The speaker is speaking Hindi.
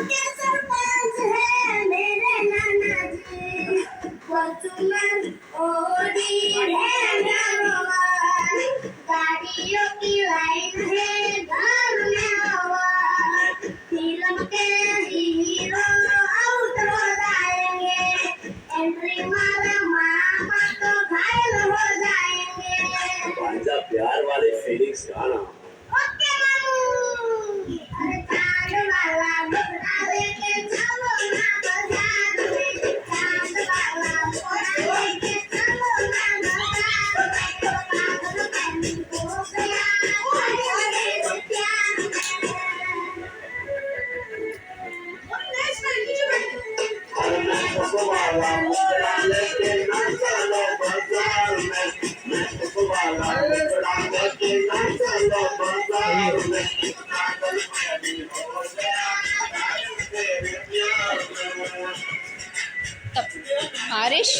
के सरपंच है मेरे नाना जी, बचपन ओडी है नवा, गाड़ियों की लाइन है घर में हवा, फिल्म के हीरो आउट हो जाएंगे, एंट्री मारा मामा तो घायल हो जाएंगे। भांजा प्यार वाले फीलिंग्स गाना। ओके मामू, अरे चांद वाला घोड़ा लेके चलो ना बाजार में, चांद वाला घोड़ा लेके चलो ना बाजार में, पागल बन हो गया तेरे प्यार में। अरे मैं तो वाला घोड़ा लेके ना चलो बाजार में, मैं तो वाला घोड़ा लेके ना चलो बाजार में, पागल मैं हो गया तेरे प्यार में। आरिश